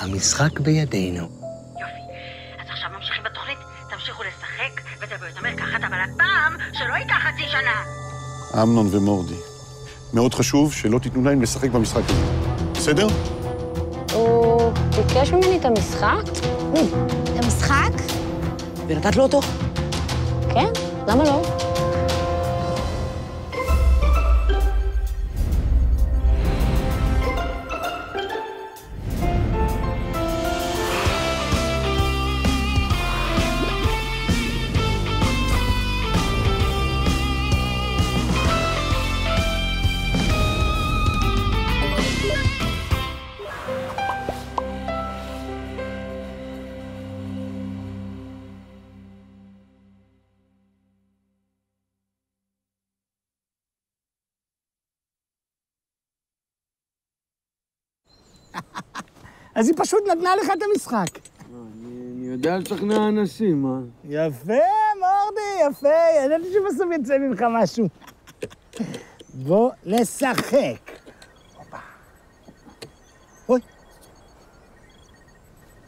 המשחק בידינו. יופי. אז עכשיו ממשיכים בתוכנית, תמשיכו לשחק ותביאו את המרקחת, אבל הפעם שלא ייקח חצי שנה. אמנון ומורדי, מאוד חשוב שלא תיתנו להם לשחק במשחק הזה. בסדר? הוא ביקש ממני את המשחק? את המשחק? ונתת לו אותו? כן, למה לא? אז היא פשוט נתנה לך את המשחק. אני יודע לשכנע אנשים, מה? יפה, מורדי, יפה. ידעתי שבסוף יצא ממך משהו. בוא נשחק. אוי.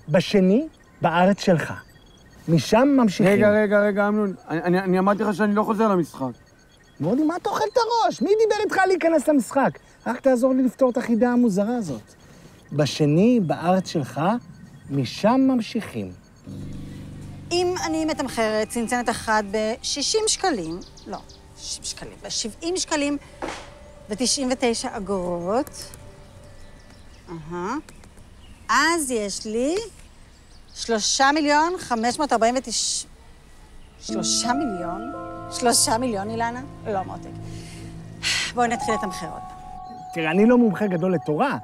בשני, בארץ שלך. משם ממשיכים. רגע, אמנון. אני אמרתי לך שאני לא חוזר למשחק. מורדי, מה אתה אוכל את הראש? מי דיבר איתך להיכנס למשחק? רק תעזור לי לפתור את החידה המוזרה הזאת. בשני, בארץ שלך, משם ממשיכים. אם אני מתמחרת צנצנת אחת ב-60 שקלים, לא, 60 שקלים, ב-70 שקלים ו-99 אגורות, אז יש לי 3,549,000... 3 מיליון, אילנה? לא, מותק. בואי נתחיל לתמחר עוד. תראה, אני לא מומחה גדול לתורה,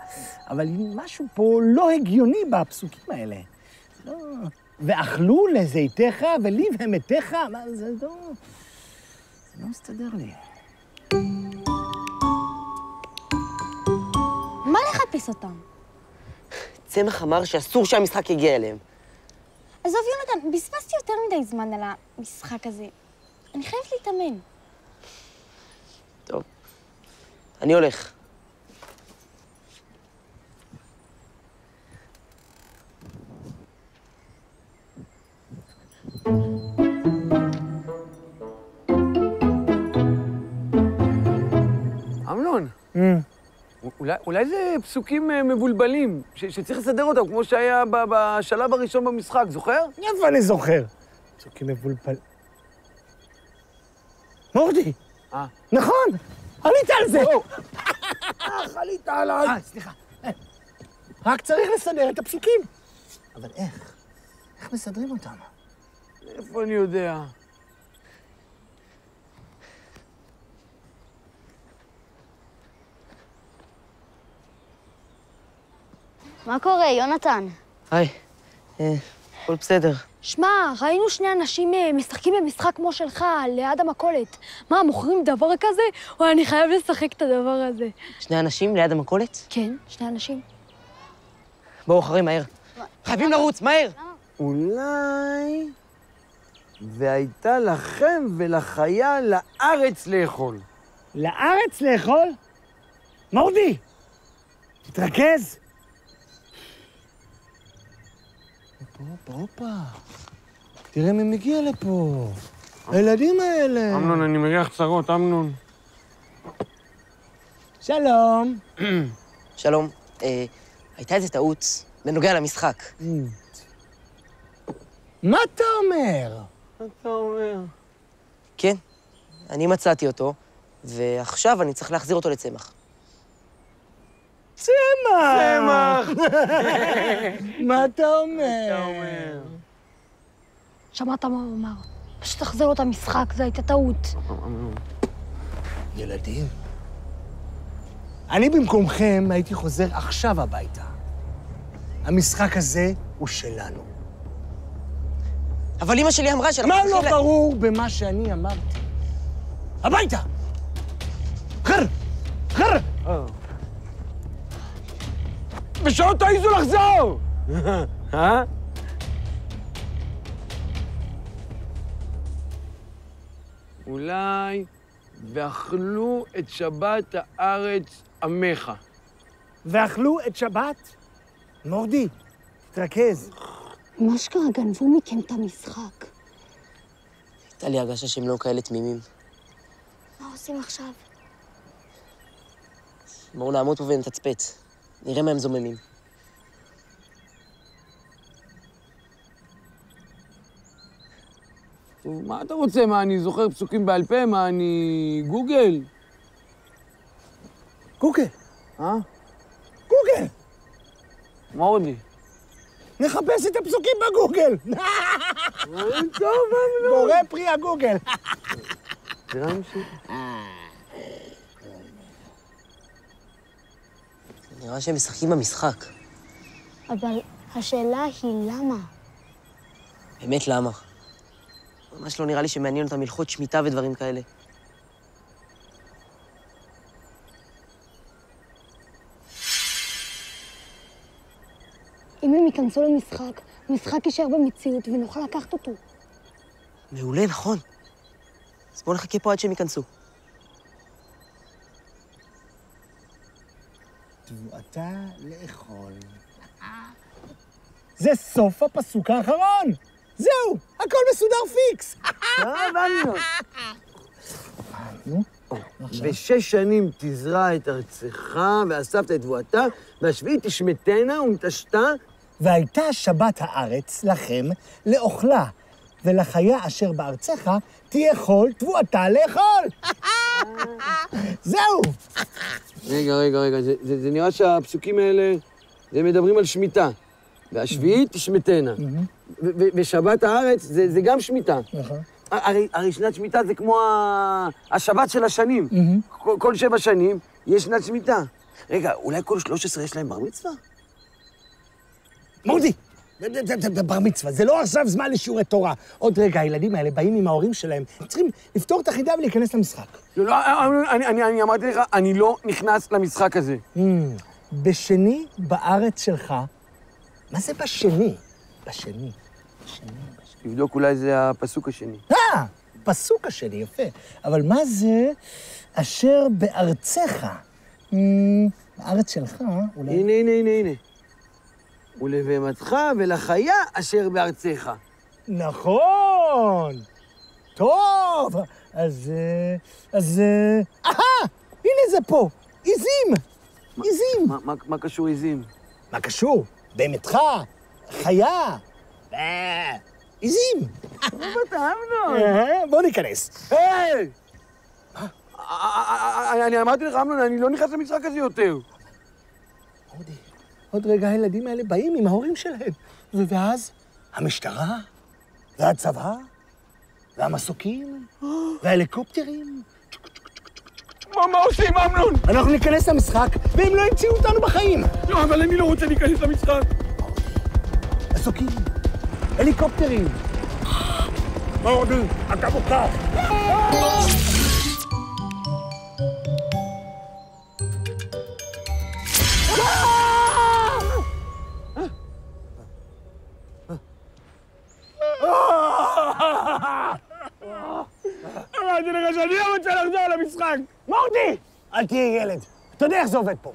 אבל משהו פה לא הגיוני בפסוקים האלה. לא... ואכלו לזיתך וליב המתך, מה זה לא... זה לא מסתדר לי. מה לחפש אותם? צמח אמר שאסור שהמשחק יגיע אליהם. עזוב, יונתן, בזבזתי יותר מדי זמן על המשחק הזה. אני חייבת להתאמן. טוב, אני הולך. אמנון, אולי זה פסוקים מבולבלים, שצריך לסדר אותם, כמו שהיה בשלב הראשון במשחק, זוכר? איפה אני זוכר? פסוקים מבולבל. מורדי! נכון! עלית על זה! עלית עליי! סליחה. רק צריך לסדר את הפסוקים. אבל איך? איך מסדרים אותם? איפה אני יודע? מה קורה, יונתן? היי, הכל בסדר. שמע, ראינו שני אנשים משחקים במשחק כמו שלך, ליד המכולת. מה, מוכרים דבר כזה? או אני חייב לשחק את הדבר הזה. שני אנשים ליד המכולת? כן, שני אנשים. בואו, אחרי, מהר. חייבים לרוץ, מהר! אולי... והייתה לכם ולחיה לארץ לאכול. לארץ לאכול? מורדי! תתרכז! הופה. תראה מי מגיע לפה. הילדים האלה. אמנון, אני מריח צרות, אמנון. שלום. שלום. הייתה איזה טעות בנוגע למשחק. מה אתה אומר? מה אתה אומר? כן, אני מצאתי אותו, ועכשיו אני צריך להחזיר אותו לצמח. צמח! מה אתה אומר? שמעת מה הוא אמר? פשוט תחזיר לו את המשחק, זו הייתה טעות. ילדים, אני במקומכם הייתי חוזר עכשיו הביתה. המשחק הזה הוא שלנו. אבל אמא שלי אמרה שאנחנו מה צריכים... לא ברור במה שאני אמרתי? הביתה! חר! ושלא תעיזו לחזור! אולי ואכלו את שבת הארץ עמך. ואכלו את שבת? מורדי, תתרכז. מה שקרה, גנבו מכם את המשחק. הייתה לי הרגשה שהם לא כאלה תמימים. מה עושים עכשיו? בואו נעמוד פה ונתצפת. נראה מה הם זוממים. טוב, מה אתה רוצה? מה, אני זוכר פסוקים בעל פה? מה, אני גוגל? גוגל. אה? גוגל. מורדי. נחפש את הפסוקים בגוגל. טוב, בורא פרי הגוגל. תראה נמשיך. נראה שהם משחקים במשחק. אבל השאלה היא למה? באמת למה? ממש לא נראה לי שמעניין אותם הלכות שמיטה ודברים כאלה. אם הם ייכנסו למשחק, המשחק יישאר במציאות ונוכל לקחת אותו. מעולה, נכון. אז בואו נחכה פה עד שהם ייכנסו. תבואתה לאכול. זה סוף הפסוק האחרון. זהו, הכל מסודר פיקס. הבנו. נו, ב6 שנים תזרע את ארצך, ואספת את תבואתה, והשביעית תשמטנה ונטשתה. והייתה שבת הארץ לכם לאוכלה, ולחיה אשר בארצך תאכול תבואתה לאכול. זהו. רגע, זה נראה שהפסוקים האלה, זה מדברים על שמיטה. והשביעית תשמטנה. ושבת הארץ זה גם שמיטה. נכון. הרי שנת שמיטה זה כמו השבת של השנים. כל 7 שנים יש שנת שמיטה. רגע, אולי כל 13 יש להם בר מצווה? מורדי, בר מצווה, זה לא עכשיו זמן לשיעורי תורה. עוד רגע, הילדים האלה באים עם ההורים שלהם, הם צריכים לפתור את החידה ולהיכנס למשחק. לא, אני אמרתי לך, אני לא נכנס למשחק הזה. בשני בארץ שלך, מה זה בשני? בשני. תבדוק, אולי זה הפסוק השני. פסוק השני, יפה. אבל מה זה אשר בארצך? בארץ שלך, אולי... הנה. ולבהמתך ולחיה אשר בארצך. נכון! טוב! אז... הנה זה פה! עיזים! עיזים! מה קשור עיזים? מה קשור? בהמתך, חיה. עיזים! בוא ניכנס. היי! אני אמרתי לך, אמנון, אני לא נכנס למשחק הזה יותר. עוד רגע הילדים האלה באים עם ההורים שלהם. ואז המשטרה, והצבא, והמסוקים, וההליקופטרים. מה עושים, אמנון? אנחנו ניכנס למשחק, והם לא ימצאו אותנו בחיים. לא, אבל אני לא רוצה להיכנס למשחק. מסוקים, הליקופטרים. מורדי, אתה מוכר. אמרתי לך שאני לא רוצה לחזור למשחק. מורדי! אל תהיה ילד. אתה יודע איך זה עובד פה.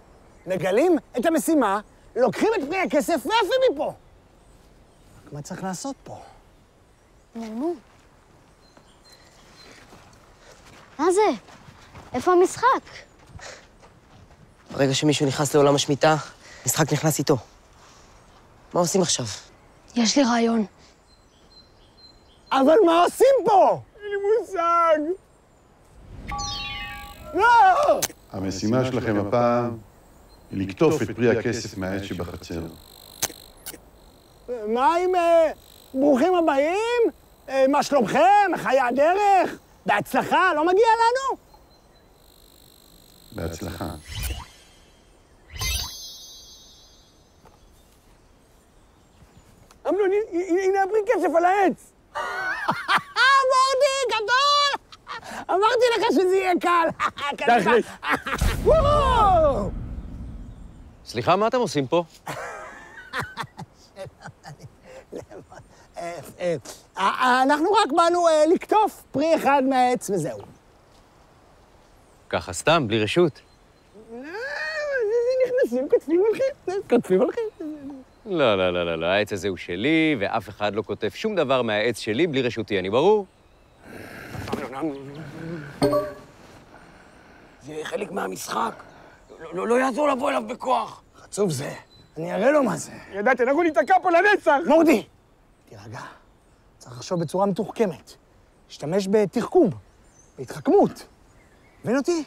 מגלים את המשימה, לוקחים את פרי הכסף ועפים מפה. רק מה צריך לעשות פה? נעלמו. מה זה? איפה המשחק? ברגע שמישהו נכנס לעולם השמיטה, המשחק נכנס איתו. מה עושים עכשיו? יש לי רעיון. אבל מה עושים פה? אין לי מושג. לא! המשימה שלכם הפעם היא לקטוף את פרי הכסף מהעץ שבחצר. מה עם ברוכים הבאים? מה שלומכם? חיי הדרך? בהצלחה? לא מגיע לנו? בהצלחה. אמנון, הנה הפרי כסף על העץ. מורדי, גדול! אמרתי לך שזה יהיה קל. תכלס. וואו! סליחה, מה אתם עושים פה? אנחנו רק באנו לקטוף פרי אחד מהעץ וזהו. ככה סתם, בלי רשות. נכנסים, כותבים הולכים. לא, לא, לא, לא, לא, העץ הזה הוא שלי, ואף אחד לא כותב שום דבר מהעץ שלי בלי רשותי, אני ברור? זה חלק מהמשחק. לא יעזור לבוא אליו בכוח. חצוף זה. אני אראה לו מה זה. ידעתי, אנחנו ניתקע פה לנצח. מורדי, תירגע. צריך לחשוב בצורה מתוחכמת. להשתמש בתחכום, בהתחכמות. מבין אותי?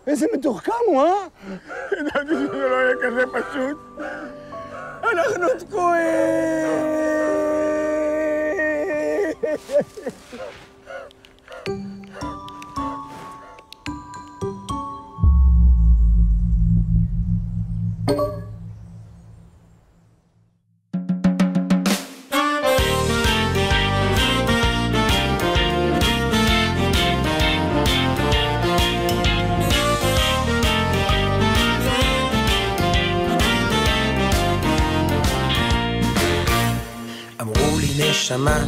איזה מתוחכם הוא, אה? ידעתי שזה לא יהיה כזה פשוט. אנחנו תקועים! נשמה,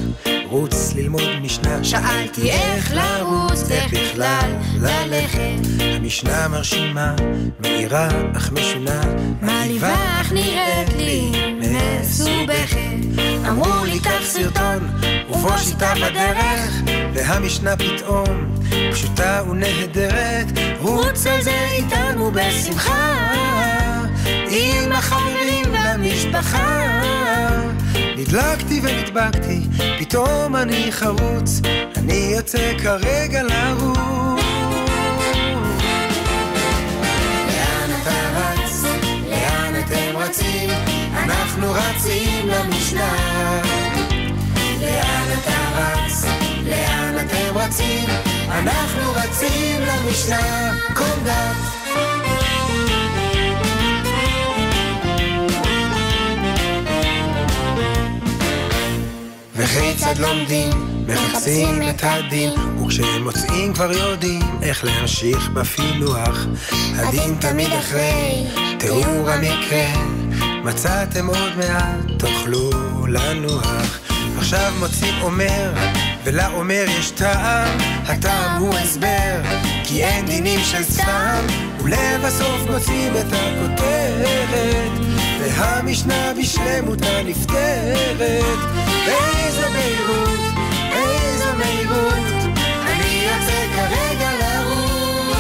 רוץ ללמוד משנה. שאלתי איך לרוץ, איך בכלל ללכת. המשנה מרשימה, מהירה אך משונה, מעליבה אך נראית לי מסובכת. אמרו לי קח סרטון ובוא שיטה בדרך, והמשנה פתאום פשוטה ונהדרת. רוץ על זה איתנו בשמחה, עם החברים והמשפחה. נדלקתי ונדבקתי, פתאום אני חרוץ, אני יוצא כרגע לרוץ. לאן אתה רץ? לאן אתם רצים? אנחנו רצים למשנה. לאן אתה רץ? לאן אתם רצים? אנחנו רצים למשנה. קונדט וכיצד לומדים, מחפשים את הדין, וכשהם מוצאים כבר יודעים איך להמשיך בפילוח. הדין תמיד אחרי תיאור המקרה, מצאתם עוד מעט, תוכלו לנוח. עכשיו מוצאים אומר, ולאומר יש טעם, הטעם הוא הסבר, כי אין דינים של סתם. ולבסוף מוצאים את הכותרת, והמשנה בשלמותה נפתרת. איזו מהירות, איזו מהירות, אני יוצא כרגע לרוץ.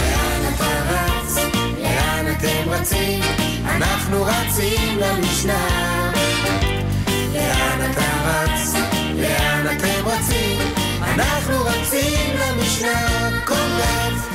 לאן אתה רץ? לאן אתם רצים? אנחנו רצים למשנה. לאן אתה רץ? לאן אתם רצים? אנחנו רצים למשנה. קונדט